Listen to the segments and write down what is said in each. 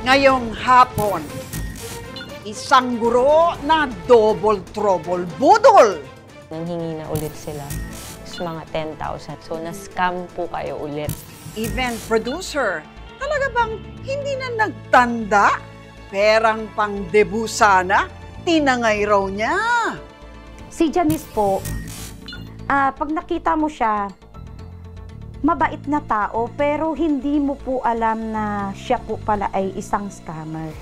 Ngayong hapon, isang guro na double trouble budol. Nanghingi na ulit sila. Mga 10,000. So, na-scam po kayo ulit. Event producer, talaga bang hindi na nagtanda? Perang pang debut sana, tinangay raw niya. Si Janice po, pag nakita mo siya, mabait na tao, pero hindi mo po alam na siya po pala ay isang scammer.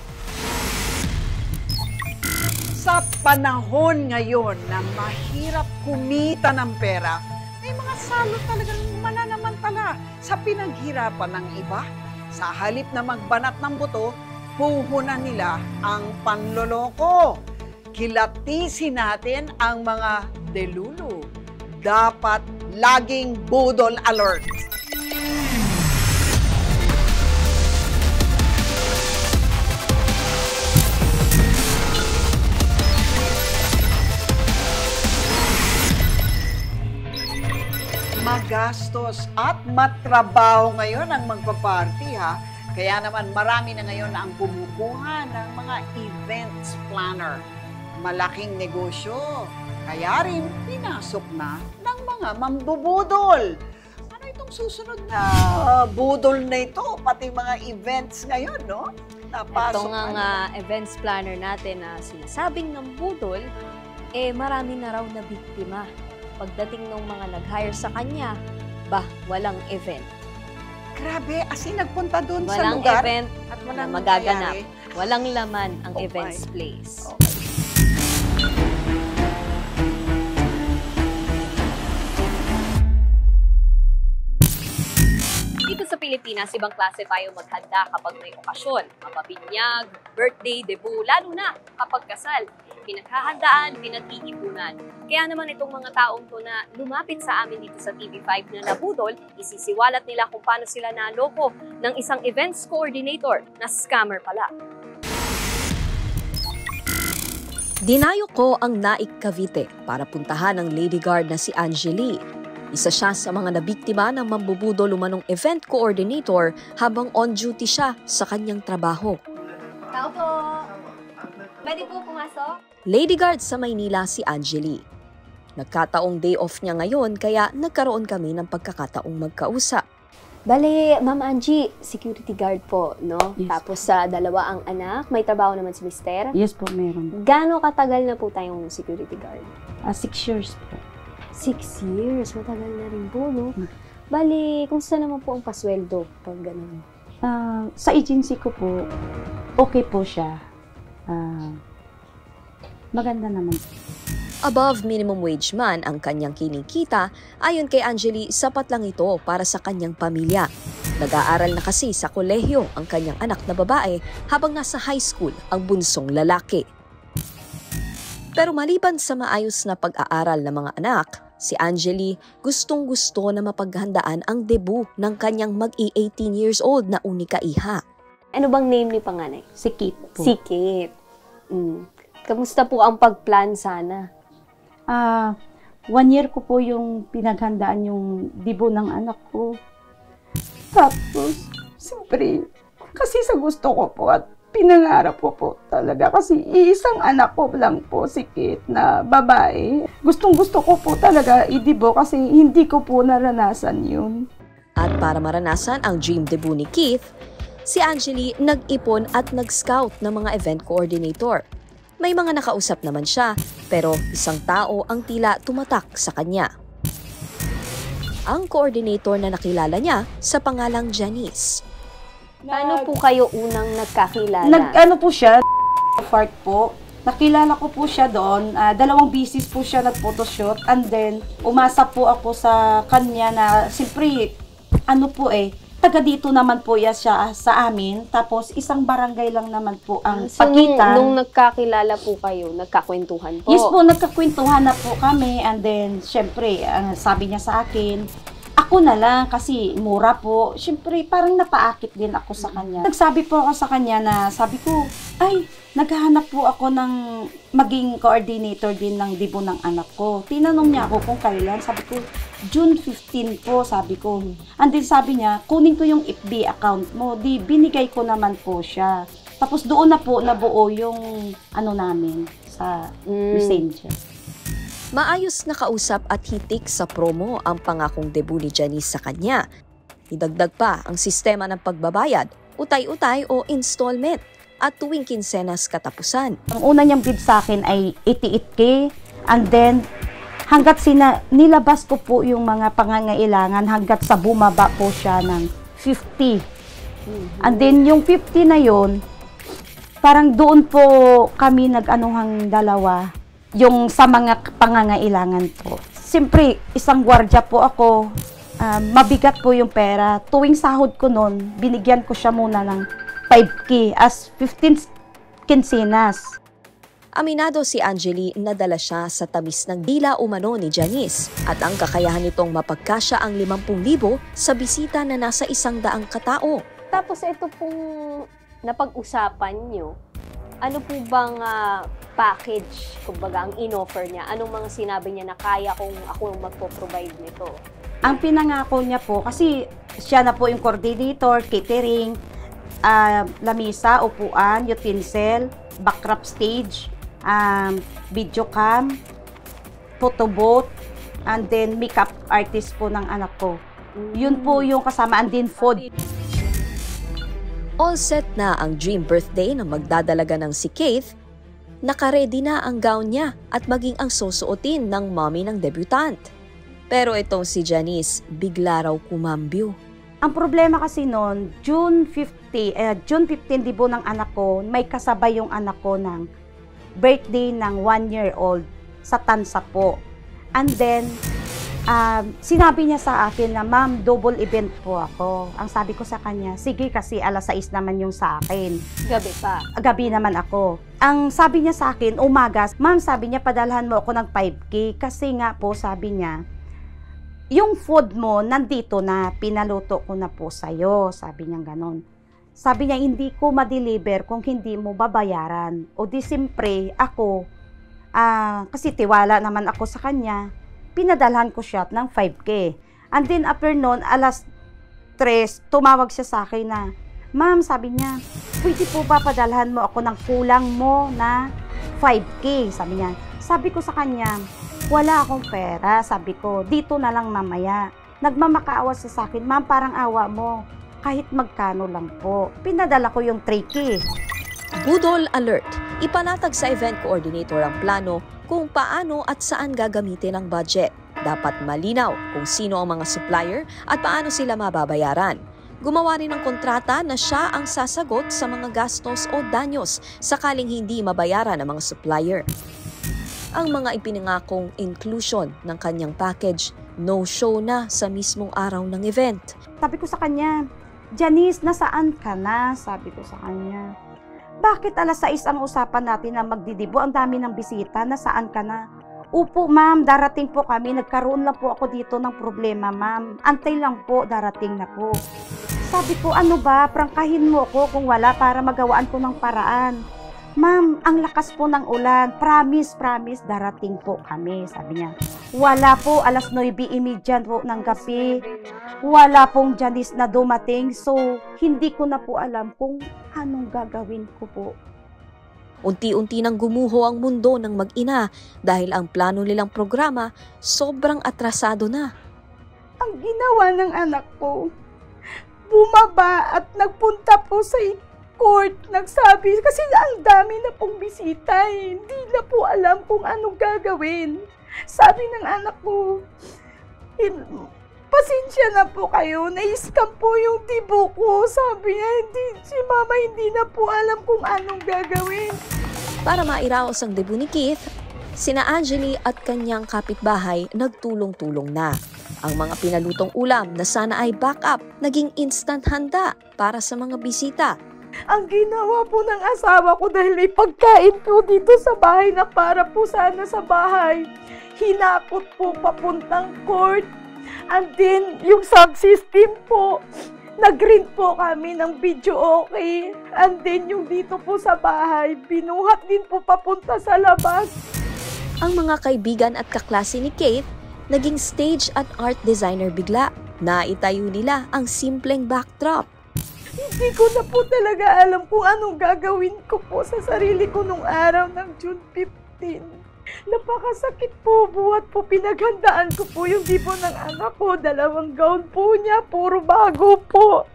Sa panahon ngayon na mahirap kumita ng pera, may mga salot talagang mananamantala sa pinaghirapan ng iba. Sa halip na magbanat ng buto, puhunan nila ang panloloko. Kilatisin natin ang mga delulu. Dapat laging budol alert. Magastos at matrabaho ngayon ang magpa-party, ha? Kaya naman marami na ngayon ang kumukuha ng mga events planner. Malaking negosyo. Kaya rin pinasok na ng mga mambubudol. Ano itong susunod na budol na ito? Pati mga events ngayon, no? Napasok. Ito nga events planner natin na sinasabing ng budol, marami na raw na biktima. Pagdating ng mga nag-hire sa kanya, walang event. Grabe, as in nagpunta doon sa Walang lugar. event at na magaganap. Walang laman ang events place. Okay. Dito sa Pilipinas, ibang klase tayo maghanda kapag may okasyon. Mapabinyag, birthday, debut, lalo na kapag kasal. Pinaghahandaan, pinag-iipunan. Kaya naman itong mga taong to na lumapit sa amin dito sa TV5 na nabudol, isisiwalat nila kung paano sila naloko ng isang events coordinator na scammer pala. Dinayo ko ang Naik, Cavite para puntahan ang lady guard na si Angeli. Isa siya sa mga nabiktima ng mambubudol umanong event coordinator habang on duty siya sa kanyang trabaho. Tao po! Pwede po pumasok? Lady guard sa Maynila si Angeli. Nagkataong day off niya ngayon kaya nagkaroon kami ng pagkakataong magkausap. Bale, Ma'am Angie, security guard po, no? Yes. Tapos sa dalawa ang anak, may trabaho naman si Mister. Yes po, meron. Gaano katagal na po tayong security guard? 6 years po. 6 years, matagal na rin po, no? Bale, kung saan naman po ang pasweldo pag ganun? Sa agency ko po, okay po siya. Maganda naman. Above minimum wage man ang kanyang kinikita, ayon kay Angeli, sapat lang ito para sa kanyang pamilya. Nag-aaral na kasi sa kolehiyo ang kanyang anak na babae habang nasa high school ang bunsong lalaki. Pero maliban sa maayos na pag-aaral ng mga anak, si Angeli gustong-gusto na mapaghandaan ang debut ng kanyang mag-18 years old na unika iha. Ano bang name ni panganay? Si Kate po. Si Kate. Kamusta po ang pag-plan sana? 1 year ko po yung pinaghandaan yung debut ng anak ko. Tapos, siyempre, kasi sa gusto ko po at pinangarap ko po talaga. Kasi iisang anak ko lang po, si Kate, na babae. Gustong-gusto ko po talaga i-debut kasi hindi ko po naranasan yun. At para maranasan ang dream debut ni Keith, si Angeli nag-ipon at nag-scout ng mga event coordinator. May mga nakausap naman siya, pero isang tao ang tila tumatak sa kanya. Ang coordinator na nakilala niya sa pangalang Janice. Paano po kayo unang nagkakilala? Nag-ano po siya, part po. Nakilala ko po siya doon. 2 bisis po siya nag-photoshoot. And then, umasa po ako sa kanya na, siyempre, taga dito naman po siya sa amin. Tapos, isang barangay lang naman po ang pagitan. Nung nagkakilala po kayo, nagkakwentuhan po? Yes po, nagkakwentuhan na po kami. And then, syempre, sabi niya sa akin, ako na lang kasi mura po. Syempre, parang napaakit din ako sa kanya. Nagsabi po ako sa kanya na, sabi ko, Ay, naghahanap po ako ng maging coordinator din ng debo ng anak ko. Tinanong niya ako kung kailan. Sabi ko, June 15 po, sabi ko. And then sabi niya, kunin ko yung FB account mo. Di, binigay ko naman po siya. Tapos doon na po nabuo yung namin sa Messenger. Maayos na kausap at hitik sa promo ang pangakong debut ni Janice sa kanya. Idagdag pa ang sistema ng pagbabayad, utay-utay o installment, at tuwing kinsenas katapusan. Ang una niyang bid sa akin ay 88K, and then hanggat nilabas ko po yung mga pangangailangan hanggat sa bumaba po siya ng 50. And then yung 50 na yon, parang doon po kami nag-anuhang dalawa, yung sa mga pangangailangan po. Siyempre, isang gwardiya po ako, mabigat po yung pera. Tuwing sahod ko noon, binigyan ko siya muna ng 5K as 15 kinsenas. Aminado si Angeli na dala siya sa tamis ng dila umano ni Janice at ang kakayahan nitong mapagkasya ang 50,000 sa bisita na nasa 100 katao. Tapos ito pong napag-usapan nyo, ano po bang package, kumbaga ang in-offer niya? Anong mga sinabi niya na kaya kung ako magpo-provide nito? Ang pinangako niya po, kasi siya na po yung coordinator, catering, lamisa, upuan, utensil, backdrop stage, video cam, photo booth, and then makeup artist po ng anak ko. Yun po yung kasamaan din food. All set na ang dream birthday na magdadalaga ng si Keith. Nakaredy na ang gown niya at maging ang susuotin ng mommy ng debutant. Pero itong si Janice, bigla raw kumambyo. Ang problema kasi noon, June 15 debo ng anak ko, may kasabay yung anak ko ng birthday ng 1-year-old sa Tansa po. And then, sinabi niya sa akin na, "Ma'am, double event po ako." Ang sabi ko sa kanya, "Sige, kasi alas 6 naman yung sa akin." Gabi pa. Gabi naman ako. Ang sabi niya sa akin, umaga, "Ma'am," sabi niya, "padalhan mo ako ng 5K." Kasi nga po, sabi niya, yung food mo, nandito na, pinaluto ko na po sa'yo. Sabi niya ganon. Sabi niya, hindi ko ma-deliver kung hindi mo babayaran. O di simpre, ako, kasi tiwala naman ako sa kanya, pinadalhan ko siya ng 5K. And then after noon, alas 3, tumawag siya sa akin na, "Ma'am," sabi niya, "pwede po ba padalhan mo ako ng kulang mo na 5K?" Sabi niya. Sabi ko sa kanya, "Wala akong pera," sabi ko, "dito na lang mamaya." Nagmamakaawa siya sa akin, "Ma'am, parang awa mo, kahit magkano lang po." Pinadala ko yung 3K. Budol alert! Ipanatag sa event coordinator ang plano kung paano at saan gagamitin ang budget. Dapat malinaw kung sino ang mga supplier at paano sila mababayaran. Gumawa rin ng kontrata na siya ang sasagot sa mga gastos o danyos sakaling hindi mabayaran ang mga supplier. Ang mga ipinangakong inclusion ng kanyang package, no-show na sa mismong araw ng event. Sabi ko sa kanya, "Janice, nasaan ka na?" Sabi ko sa kanya. "Bakit alas 6 ang usapan natin na magdidibo? Ang dami ng bisita, nasaan ka na?" "Upo, ma'am, darating po kami. Nagkaroon lang po ako dito ng problema, ma'am. Antay lang po, darating na po." Sabi ko, "Ano ba? Prangkahin mo ako kung wala para magawaan ko ng paraan." "Ma'am, ang lakas po ng ulan. Promise, darating po kami." Sabi niya. Wala po, alas 9:30 po ng gabi. Wala pong Janice na dumating. So, hindi ko na po alam kung anong gagawin ko po. Unti-unti nang gumuho ang mundo ng mag-ina dahil ang plano nilang programa sobrang atrasado na. Ang ginawa ng anak ko, bumaba at nagpunta po sa court, nagsabi, kasi ang dami na pong bisita, hindi na po alam kung anong gagawin. Sabi ng anak ko, "Pasensya na po kayo, na-scam po yung tibo ko." Sabi niya, si mama hindi na po alam kung anong gagawin. Para mairaos ang debut ni Keith, sina Angeli at kanyang kapitbahay nagtulong-tulong na. Ang mga pinalutong ulam na sana ay backup, naging instant handa para sa mga bisita. Ang ginawa po ng asawa ko, dahil may pagkain po dito sa bahay na para po sana sa bahay, hinakot po papuntang court. And then, yung sound system po, Nag-rent po kami ng video okay. And then yung dito po sa bahay, binuhat din po papunta sa labas. Ang mga kaibigan at kaklase ni Kate, naging stage at art designer bigla. Naitayo nila ang simpleng backdrop. Hindi ko na po talaga alam kung anong gagawin ko po sa sarili ko nung araw ng June 15. Napakasakit po, buhat po pinaghandaan ko po yung dibo ng anak ko. 2 gown po niya, puro bago po.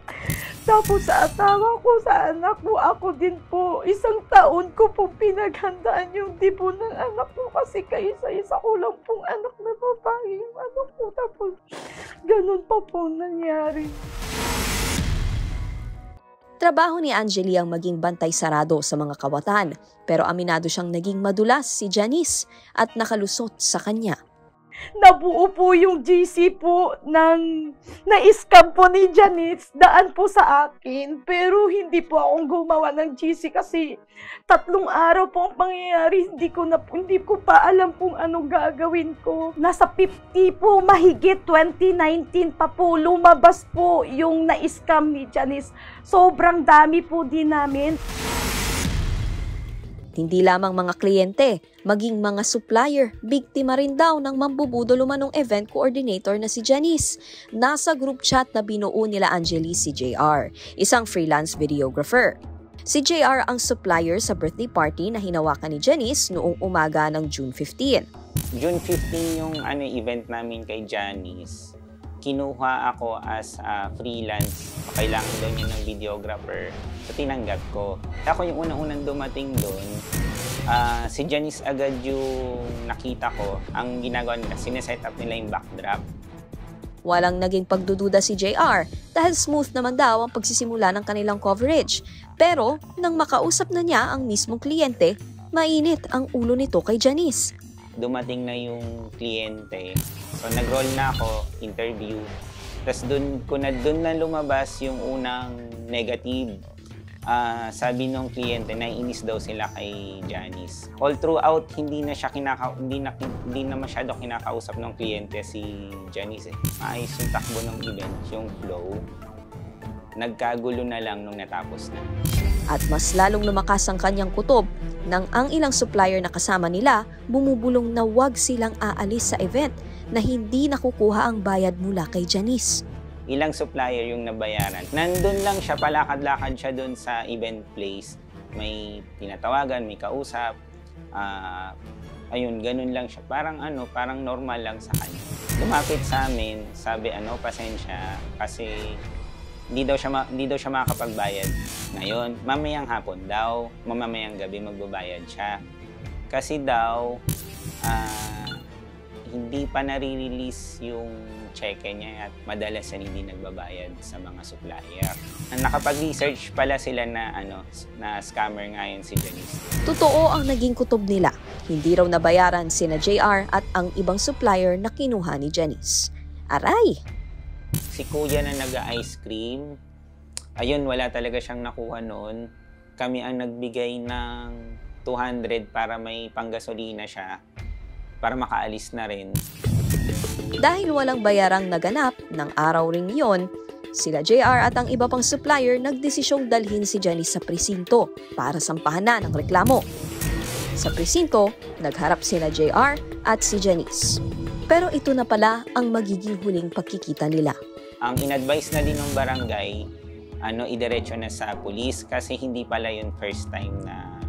Tapos sa asawa ko, sa anak ko, ako din po. 1 taon ko po pinaghandaan yung dibo ng anak ko kasi kaisa-isa ko lang pong anak na babae yung anak ko. Tapos ganun pa po nangyari. Trabaho ni Angeli ang maging bantay sarado sa mga kawatan, pero aminado siyang naging madulas si Janice at nakalusot sa kanya. Nabuo po yung GC po ng na-scam po ni Janice, daan po sa akin. Pero hindi po akong gumawa ng GC kasi 3 araw po ang pangyayari. Hindi ko pa alam kung anong gagawin ko. Nasa 50 po, mahigit 2019 pa po, lumabas po yung na-scam ni Janice. Sobrang dami po din namin. Hindi lamang mga kliyente, maging mga supplier, biktima rin daw ng mambubudol umanong event coordinator na si Janice. Nasa group chat na binuo nila Angeli si JR, isang freelance videographer. Si JR ang supplier sa birthday party na hinawakan ni Janice noong umaga ng June 15. June 15 yung event namin kay Janice. Kinuha ako as freelance. Kailangan daw niya ng videographer. So tinanggap ko. Ako yung unang-unang dumating doon. Si Janice agad yung nakita ko. Ang ginagawa nila, sineset up nila yung backdrop. Walang naging pagdududa si JR dahil smooth naman daw ang pagsisimula ng kanilang coverage. Pero nang makausap na niya ang mismong kliyente, mainit ang ulo nito kay Janice. Dumating na yung kliyente. So nag-roll na ako, interview. Tapos doon na lumabas yung unang negative. Sabi nung kliyente, naiinis daw sila kay Janice. All throughout, hindi na masyado kinakausap ng kliyente si Janice. Maayos yung takbo ng event, yung flow. Nagkagulo na lang nung natapos na. At mas lalong lumakas ang kanyang kutob nang ang ilang supplier na kasama nila bumubulong na wag silang aalis sa event na hindi nakukuha ang bayad mula kay Janice. Ilang supplier yung nabayaran. Nandun lang siya, palakad-lakad siya dun sa event place. May tinatawagan, may kausap. Ayun, ganun lang siya. Parang normal lang sa kanya. Lumapit sa amin, sabi pasensya kasi hindi daw siya makakapagbayad ngayon. Mamayang hapon daw, mamayang gabi magbabayad siya. Kasi daw, hindi pa nare-release yung cheque niya at madalas hindi nagbabayad sa mga supplier. Nakapag-research pala sila na scammer nga yun si Janice. Totoo ang naging kutob nila. Hindi raw nabayaran sina JR at ang ibang supplier na kinuha ni Janice. Aray! Si kuya na nag-ice cream, ayun, wala talaga siyang nakuha noon. Kami ang nagbigay ng 200 para may panggasolina siya, para makaalis na rin. Dahil walang bayarang naganap ng araw ring yon, sila JR at ang iba pang supplier nagdesisyong dalhin si Janice sa presinto para sampahan na ng reklamo. Sa presinto, nagharap sila JR at si Janice. Pero ito na pala ang magiging huling pagkikita nila. Ang in-advise na din ng barangay, idiretso na sa pulis kasi hindi pala yun first time na,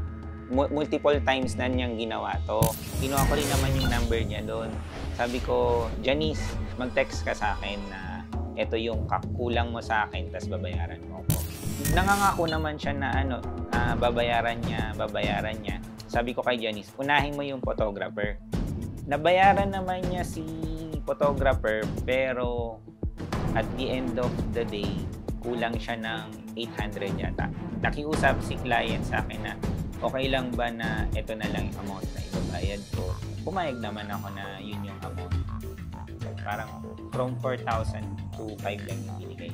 multiple times na niyang ginawa to. Kinuha ko rin naman yung number niya doon. Sabi ko, Janice, mag-text ka sa akin na ito yung kulang mo sa akin, tas babayaran mo ako. Nangangako naman siya na babayaran niya. Sabi ko kay Janice, unahin mo yung photographer. Nabayaran naman niya si photographer, pero at the end of the day, kulang siya ng 800 yata. Nakiusap si client sa akin na okay lang ba na ito na lang yung amount na ibabayad ko. Pumayag naman ako na yun yung amount. So, parang from 4,000 to 5 lang yung binigay.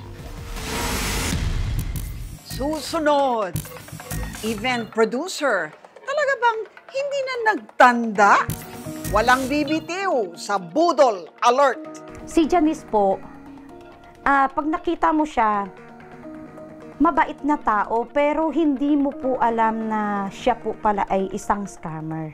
Susunod, event producer. Talaga bang hindi na nagtanda? Walang bibitiw sa budol alert. Si Janice po, pag nakita mo siya, mabait na tao pero hindi mo po alam na siya po pala ay isang scammer.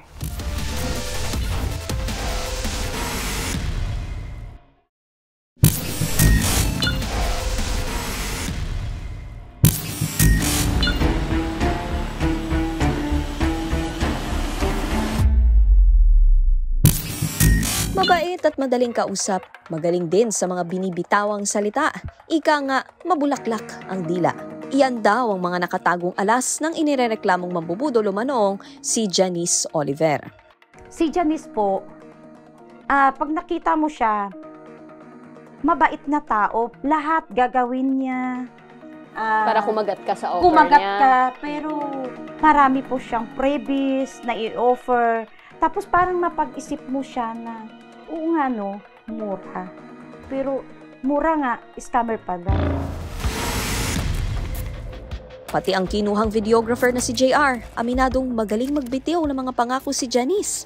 Mabait at madaling kausap, magaling din sa mga binibitawang salita. Ika nga, mabulaklak ang dila. Iyan daw ang mga nakatagong alas ng inirereklamong mambubudol umanong si Janice Oliver. Si Janice po, pag nakita mo siya, mabait na tao, lahat gagawin niya. Para kumagat ka sa offer Kumagat niya. ka, pero marami po siyang freebies na i-offer. Tapos parang mapag-isip mo siya na, oo nga no, mura. Pero mura nga, scammer pala. Pati ang kinuhang videographer na si JR, aminadong magaling magbitiw ng mga pangako si Janice.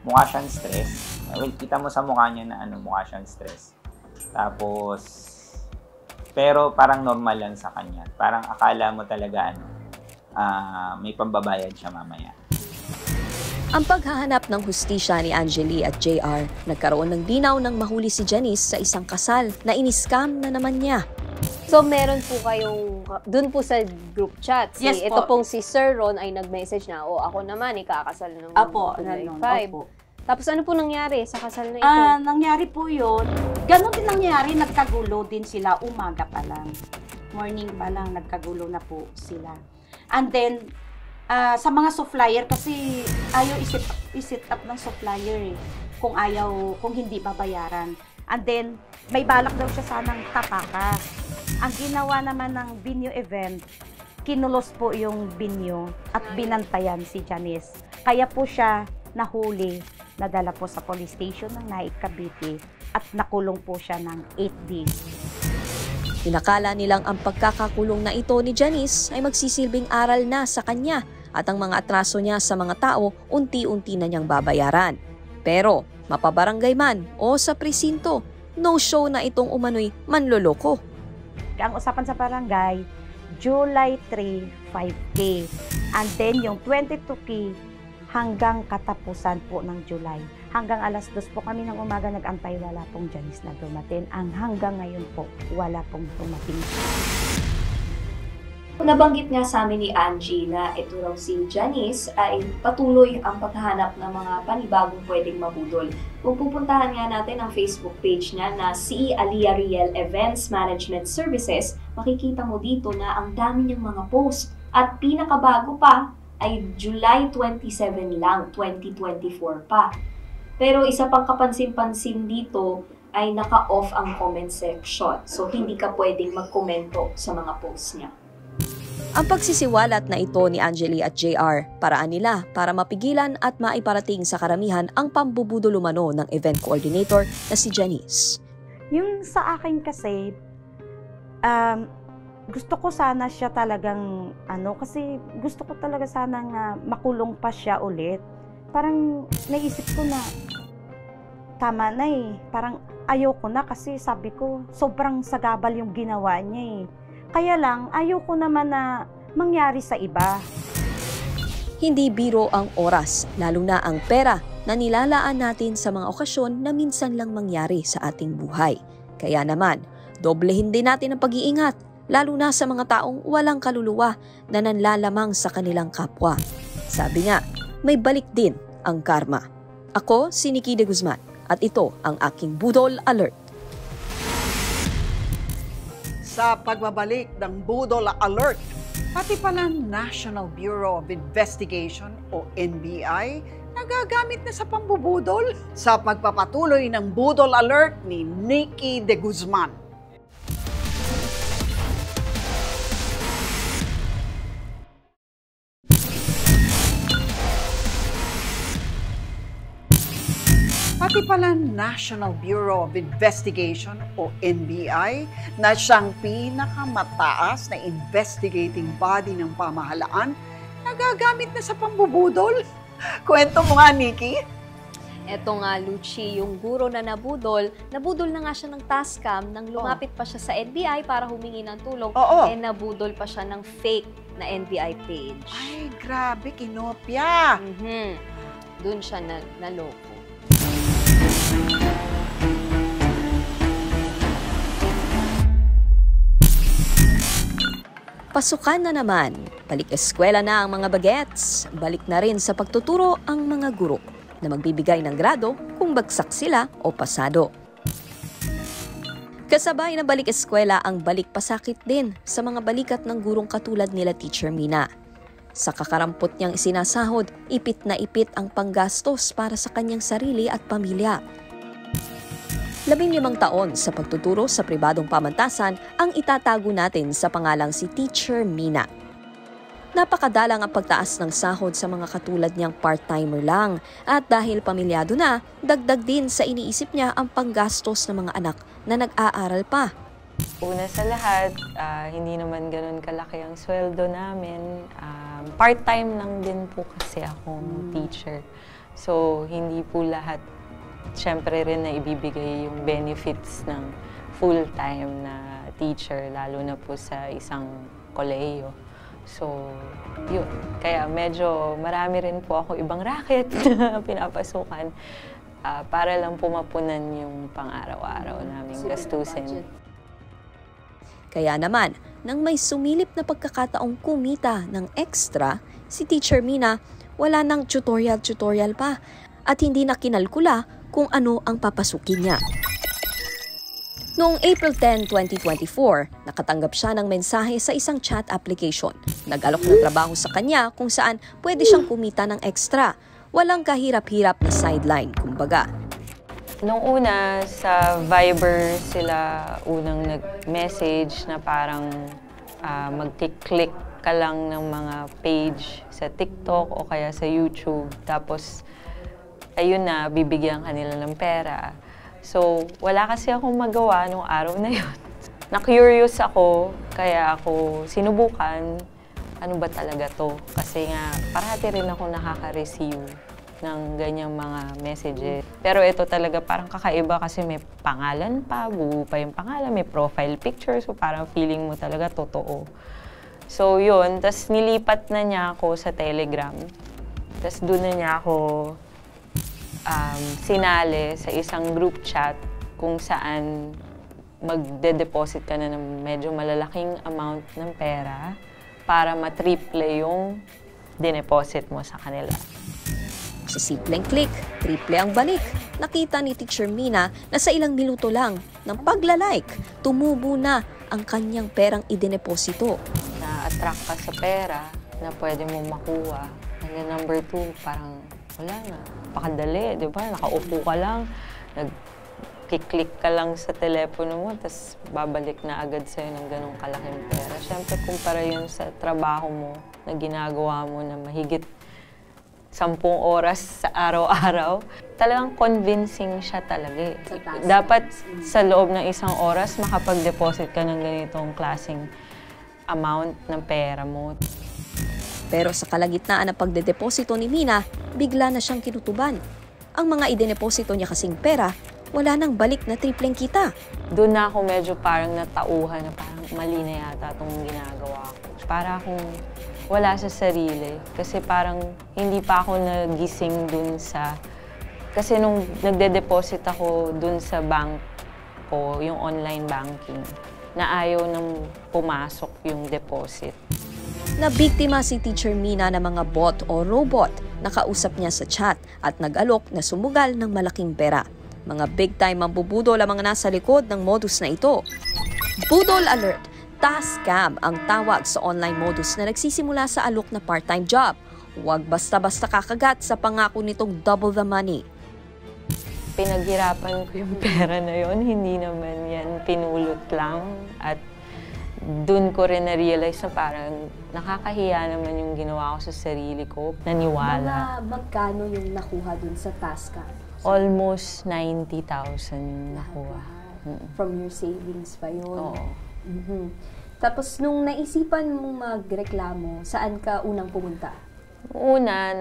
Mukha siyang stress. Well, kita mo sa mukha niya na mukha siyang stress. Tapos, pero parang normal lang sa kanya. Parang akala mo talaga may pambabayad siya mamaya. Ang paghahanap ng hustisya ni Angeli at JR, nagkaroon ng dinaw nang mahuli si Janice sa isang kasal na iniskam na naman niya. So, meron po kayong, dun po sa group chat, Yes po. ito pong si Sir Ron ay nag-message na, ako naman, ikakasal ng Apo, July ganun, 5. opo. Tapos ano po nangyari sa kasal na ito? Nangyari po yun, ganun din nangyari, nagkagulo din sila umaga pa lang. Morning pa lang, nagkagulo na po sila. And then, sa mga supplier, kasi ayaw isit up ng supplier kung hindi babayaran. And then, may balak daw siya sanang tapakas. Ang ginawa naman ng Binyo event, kinulos po yung Binyo at binantayan si Janice. Kaya po siya nahuli, nadala po sa police station ng Naik, Cavite at nakulong po siya ng 8 days. Inakala nilang ang pagkakakulong na ito ni Janice ay magsisilbing aral na sa kanya at ang mga atraso niya sa mga tao unti-unti na niyang babayaran. Pero mapabarangay man o sa presinto, no show na itong umano'y manloloko. Ang usapan sa barangay, July 3, 5K. And then yung 22K hanggang katapusan po ng July. Hanggang alas 2 po kami ng umaga nag-antay, wala pong Janice na dumating. Ang hanggang ngayon po, wala pong dumating. Nabanggit nga sa amin ni Angie na ito raw si Janice ay patuloy ang paghahanap ng mga panibagong pwedeng mabudol. Kung pupuntahan nga natin ang Facebook page niya na CE Alia Riel Events Management Services, makikita mo dito na ang dami niyang mga post. At pinakabago pa ay July 27 lang, 2024 pa. Pero isa pang kapansin-pansin dito ay naka-off ang comment section. So hindi ka pwedeng magkomento sa mga posts niya. Ang pagsisiwalat na ito ni Angeli at JR, paraan nila para mapigilan at maiparating sa karamihan ang pambubudol umano ng event coordinator na si Janice. Yung sa akin kasi, gusto ko sana siya talagang, kasi gusto ko talaga sana nga makulong pa siya ulit. Parang naisip ko na, tama na parang ayoko na kasi sabi ko, sobrang sagabal yung ginawa niya Kaya lang, ayoko naman na mangyari sa iba. Hindi biro ang oras, lalo na ang pera na nilalaan natin sa mga okasyon na minsan lang mangyari sa ating buhay. Kaya naman, doblehin din natin ang pag-iingat, lalo na sa mga taong walang kaluluwa na nanlalamang sa kanilang kapwa. Sabi nga, may balik din ang karma. Ako si Nikki De Guzman at ito ang aking Budol Alert. Sa pagbabalik ng Budol Alert, pati pala National Bureau of Investigation o NBI nagagamit na sa pambubudol sa pagpapatuloy ng Budol Alert ni Nikki De Guzman. Pati pala National Bureau of Investigation o NBI na siyang pinakamataas na investigating body ng pamahalaan nagagamit na sa pambubudol. Kwento mo nga, Nikki. Eto nga, Lucci, yung guro na nabudol na nga siya ng Tascam nang lumapit pa siya sa NBI para humingi ng tulong. Oo. Nabudol pa siya ng fake na NBI page. Ay, grabe, kinopya. Doon siya naloko. Pasukan na naman. Balik eskwela na ang mga bagets. Balik na rin sa pagtuturo ang mga guro na magbibigay ng grado kung bagsak sila o pasado. Kasabay ng balik eskwela ang balik pasakit din sa mga balikat ng gurong katulad nila Teacher Mina. Sa kakarampot niyang isinasahod, ipit na ipit ang panggastos para sa kanyang sarili at pamilya. 15 taon sa pagtuturo sa pribadong pamantasan ang itatago natin sa pangalang si Teacher Mina. Napakadalang ang pagtaas ng sahod sa mga katulad niyang part-timer lang at dahil pamilyado na, dagdag din sa iniisip niya ang panggastos ng mga anak na nag-aaral pa. Una sa lahat, hindi naman ganun kalaki ang sweldo namin. Part-time lang din po kasi akong teacher. So, hindi po lahat siyempre rin na ibibigay yung benefits ng full-time na teacher, lalo na po sa isang kolehiyo. So, yun. Kaya medyo marami rin po ako ibang racket na pinapasukan para lang pumapunan yung pang-araw-araw naming gastusin. Kaya naman, nang may sumilip na pagkakataong kumita ng extra, si Teacher Mina wala nang tutorial pa at hindi na kinalkula kung ano ang papasukin niya. Noong April 10, 2024, nakatanggap siya ng mensahe sa isang chat application. Nag-alok ng trabaho sa kanya kung saan pwede siyang kumita ng extra. Walang kahirap-hirap na sideline, kumbaga. Nung una, sa Viber sila unang nag-message na parang mag-click ka lang ng mga page sa TikTok o kaya sa YouTube. Tapos, ayun na, bibigyan kanila ng pera. So, wala kasi akong magawa nung araw na yun. Na-curious ako, kaya ako sinubukan, ano ba talaga to? Kasi nga, parati rin ako nakaka-receive ng ganyang mga messages. Pero ito talaga parang kakaiba kasi may pangalan pa, buo pa yung pangalan, may profile picture, so parang feeling mo talaga totoo. So, yun. Tapos nilipat na niya ako sa Telegram. Tapos doon na niya ako sinali sa isang group chat kung saan magde-deposit ka na ng medyo malalaking amount ng pera para matriple yung dineposit mo sa kanila. Sa simpleng click, triple ang balik. Nakita ni Teacher Mina na sa ilang minuto lang ng pagla-like, tumubo na ang kanyang perang idineposito. Na-attract ka sa pera na pwede mo makuha. And then number 2, parang wala na. Pakadali, di ba? Nakaupo ka lang, nag-click ka lang sa telepono mo, tapos babalik na agad sa'yo ng ganong kalaking pera. Siyempre, kumpara yun sa trabaho mo na ginagawa mo na mahigit 10 oras sa araw-araw, talagang convincing siya talaga. Dapat sa loob ng 1 oras, makapag-deposit ka ng ganitong klaseng amount ng pera mo. Pero sa kalagitnaan ng pagdedeposito ni Mina, bigla na siyang kinutuban. Ang mga ideneposito niya kasing pera, wala nang balik na tripleng kita. Doon na ako medyo parang natauhan na parang mali na yata itong ginagawa ko. Para akong wala sa sarili. Kasi parang hindi pa ako nagising dun sa... Kasi nung nagde-deposit ako dun sa bank ko, yung online banking, na ayaw nang pumasok yung deposit. Nabiktima si Teacher Mina ng mga bot o robot na kausap niya sa chat at nag-alok na sumugal ng malaking pera. Mga big-time ang bubudol ang mga nasa likod ng modus na ito. Budol Alert! Tascam ang tawag sa online modus na nagsisimula sa alok na part-time job. Huwag basta-basta kakagat sa pangako nitong double the money. Pinaghirapan ko yung pera na yon, hindi naman yan pinulot lang. At doon ko rin na-realize na parang nakakahiya naman yung ginawa ko sa sarili ko. Naniwala. Mga magkano yung nakuha dun sa Tascam? Almost 90,000 nakuha. From your savings pa yun? Oo. Tapos nung naisipan mong magreklamo, saan ka unang pumunta? Una,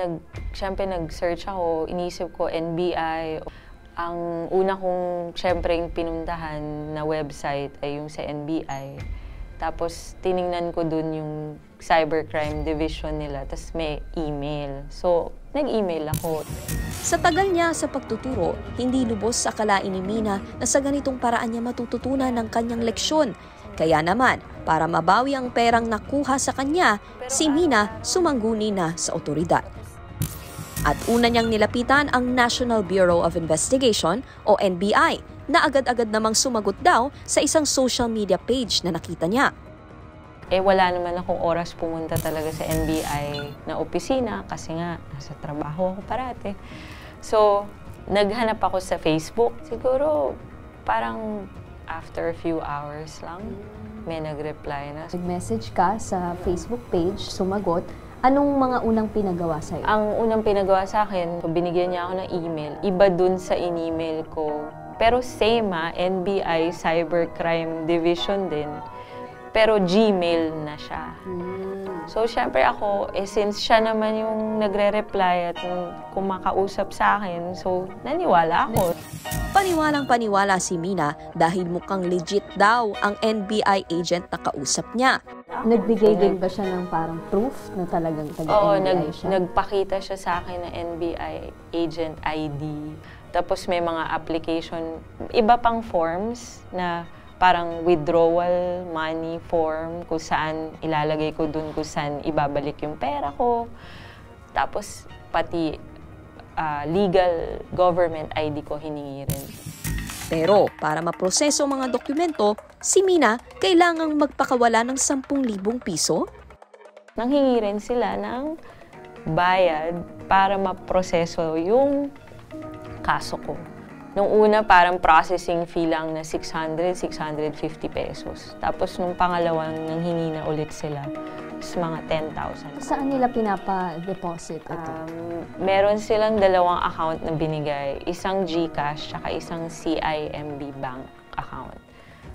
syempre nag-search ako, inisip ko NBI. Ang una kong syempre yung pinuntahan na website ay yung sa NBI. Tapos tiningnan ko dun yung cybercrime division nila, tapos may email. So, nag-email ako. Sa tagal niya sa pagtuturo, hindi lubos sa akalain ni Mina na sa ganitong paraan niya matututunan ng kanyang leksyon. Kaya naman, para mabawi ang perang nakuha sa kanya, si Mina sumangguni na sa otoridad. At una niyang nilapitan ang National Bureau of Investigation o NBI na agad-agad namang sumagot daw sa isang social media page na nakita niya. Wala naman akong oras pumunta talaga sa NBI na opisina kasi nga nasa trabaho ako parate. So, naghanap ako sa Facebook. Siguro parang after a few hours lang, may nag-reply na. Nag-message ka sa Facebook page, sumagot. Anong mga unang pinagawa sa'yo? Ang unang pinagawa sa akin, binigyan niya ako ng email. Iba dun sa in-email ko. Pero same NBI Cybercrime Division din. Pero Gmail na siya. So, syempre ako, since siya naman yung nagre-reply at kumakausap sa akin, so, naniwala ako. Paniwalang-paniwala si Mina dahil mukhang legit daw ang NBI agent na kausap niya. Nagbigay din ba siya ng parang proof na talagang taga-NBI siya? Nagpakita siya sa akin ng NBI agent ID. Tapos may mga application, iba pang forms na parang withdrawal money form kung saan ilalagay ko dun kung saan ibabalik yung pera ko. Tapos pati legal government ID ko hiningi rin. Pero para maproseso ang mga dokumento, si Mina kailangang magpakawala ng 10,000 piso. Nanghingi rin sila ng bayad para maproseso yung kaso ko. Nung una, parang processing fee lang na 650 pesos. Tapos nung pangalawang nanghingi na ulit sila, is mga 10,000. Saan nila pinapa-deposit ito? Meron silang dalawang account na binigay. Isang GCash, tsaka isang CIMB bank account.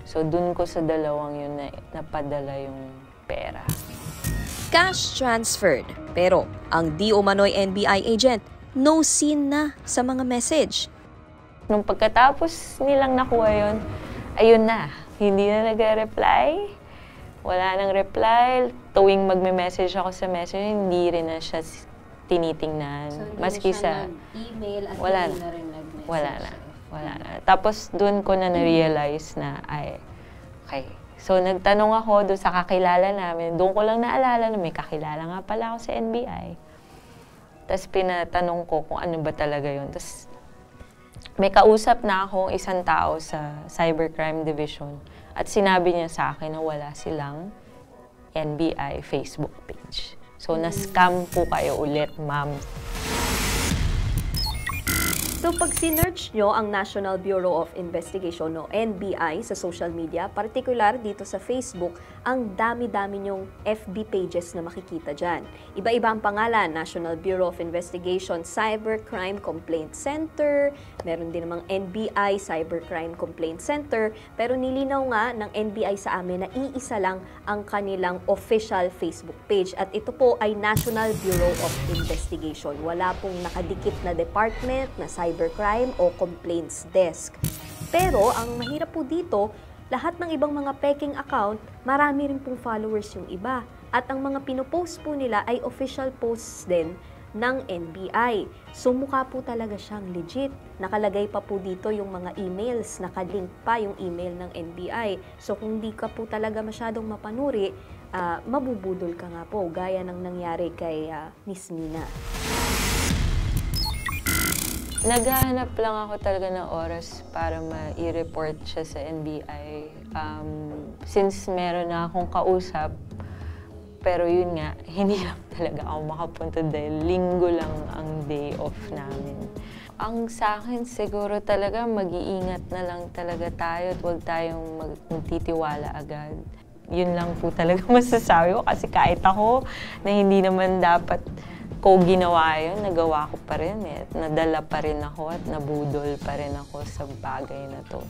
So dun ko sa dalawang yun na napadala yung pera. Cash transferred. Pero ang di umano'y NBI agent, no seen na sa mga message. Nung pagkatapos nilang nakuha yun, ayun na, hindi na nag-reply. Wala nang reply. Tuwing magme-message ako sa messenger, hindi rin na siya tinitingnan. So, maski sa email at wala hindi na rin nag-message. Wala na. Tapos doon ko na na-realize na, okay. So nagtanong ako doon sa kakilala namin. Doon ko lang naalala na may kakilala nga pala ako sa NBI. Tapos pinatanong ko kung ano ba talaga yun. Tapos may kausap na akong isang tao sa Cybercrime Division at sinabi niya sa akin na wala silang NBI Facebook page. So, na-scam po kayo ulit, ma'am. So pag sinearch nyo ang National Bureau of Investigation o NBI sa social media, particular dito sa Facebook, ang dami-dami nyong FB pages na makikita dyan. Iba-iba ang pangalan, National Bureau of Investigation Cybercrime Complaint Center, meron din namang NBI Cybercrime Complaint Center, pero nilinaw nga ng NBI sa amin na iisa lang ang kanilang official Facebook page at ito po ay National Bureau of Investigation. Wala pong nakadikit na department na cybercrime o complaints desk. Pero ang mahirap po dito, lahat ng ibang mga peking account, marami rin pong followers yung iba. At ang mga pinopost po nila ay official posts din ng NBI. So mukha po talaga siyang legit. Nakalagay pa po dito yung mga emails, nakalink pa yung email ng NBI. So kung di ka po talaga masyadong mapanuri, mabubudol ka nga po, gaya ng nangyari kay Miss Mina. Naghahanap lang ako talaga ng oras para ma-i-report siya sa NBI. Since meron na akong kausap, pero yun nga, hindi lang talaga ako makapunta dahil linggo lang ang day off namin. Ang sa akin, siguro talaga mag-iingat na lang talaga tayo at huwag tayong magtitiwala agad. Yun lang po talaga masasabi ko kasi kahit ako na hindi naman dapat ko ginawa yun, nagawa ko pa rin eh. Nadala pa rin ako at nabudol pa rin ako sa bagay na to.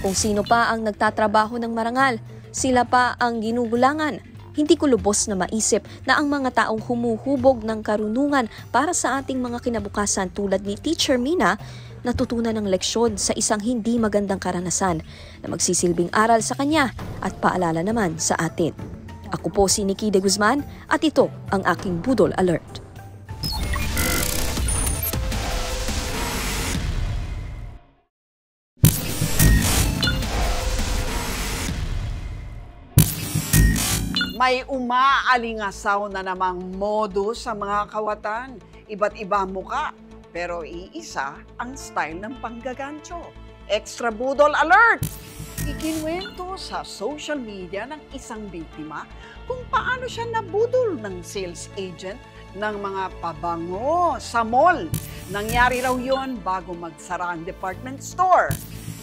Kung sino pa ang nagtatrabaho ng marangal, sila pa ang ginugulangan. Hindi ko lubos na maisip na ang mga taong humuhubog ng karunungan para sa ating mga kinabukasan tulad ni Teacher Mina, natutunan ng leksyon sa isang hindi magandang karanasan na magsisilbing aral sa kanya at paalala naman sa atin. Ako po si Nikki De Guzman at ito ang aking Budol Alert. May umaalingasaw na namang modo sa mga kawatan. Iba't iba muka, pero iisa ang style ng panggagancho. Extra Budol Alert! Ikinwento sa social media ng isang biktima kung paano siya nabudol ng sales agent ng mga pabango sa mall. Nangyari raw yon bago magsara ang department store.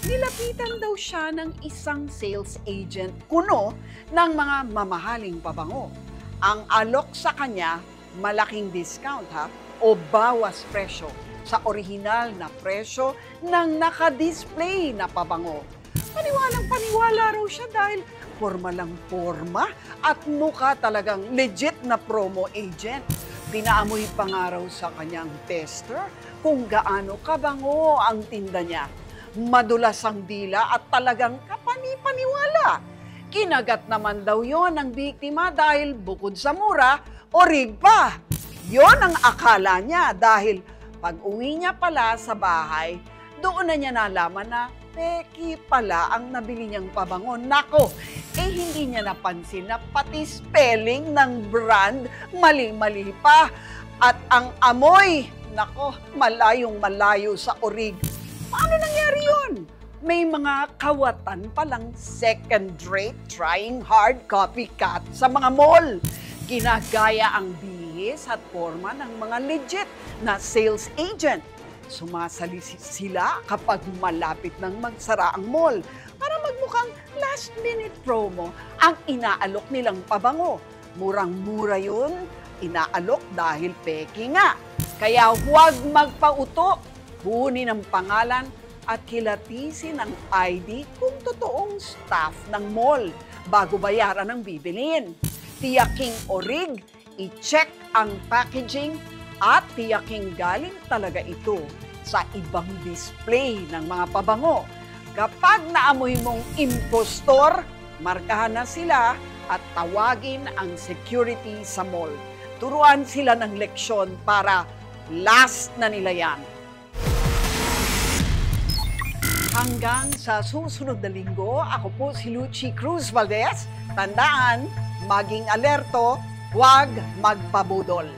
Nilapitan daw siya ng isang sales agent kuno ng mga mamahaling pabango. Ang alok sa kanya, malaking discount o bawas presyo sa orihinal na presyo ng nakadisplay na pabango. Paniwalang-paniwala raw siya dahil forma lang forma at mukha talagang legit na promo agent. Pinaamoy pa nga raw sa kanyang tester kung gaano kabango ang tinda niya. Madulas ang dila at talagang kapani-paniwala. Kinagat naman daw yon ng biktima dahil bukod sa mura, orig pa. Yon ang akala niya dahil pag uwi niya pala sa bahay, doon na niya nalaman na peki pala ang nabili niyang pabango. Nako, hindi niya napansin na pati spelling ng brand mali-mali pa. At ang amoy, nako, malayong malayo sa orig. Paano nangyari yun? May mga kawatan palang second-rate, trying hard copycat sa mga mall. Ginagaya ang bihis at forma ng mga legit na sales agent. Sumasali sila kapag malapit ng magsara ang mall para magmukhang last-minute promo ang inaalok nilang pabango. Murang-mura yun, inaalok dahil peki nga. Kaya huwag magpauto. Kunin ang pangalan at kilatisin ang ID kung totoong staff ng mall bago bayaran ang bibilin. Tiyaking orig, i-check ang packaging at tiyaking galing talaga ito sa ibang display ng mga pabango. Kapag naamoy mong impostor, markahan na sila at tawagin ang security sa mall. Turuan sila ng leksyon para last na nila yan. Hanggang sa susunod na linggo, ako po si Lucy Cruz Valdez. Tandaan, maging alerto, huwag magpabudol.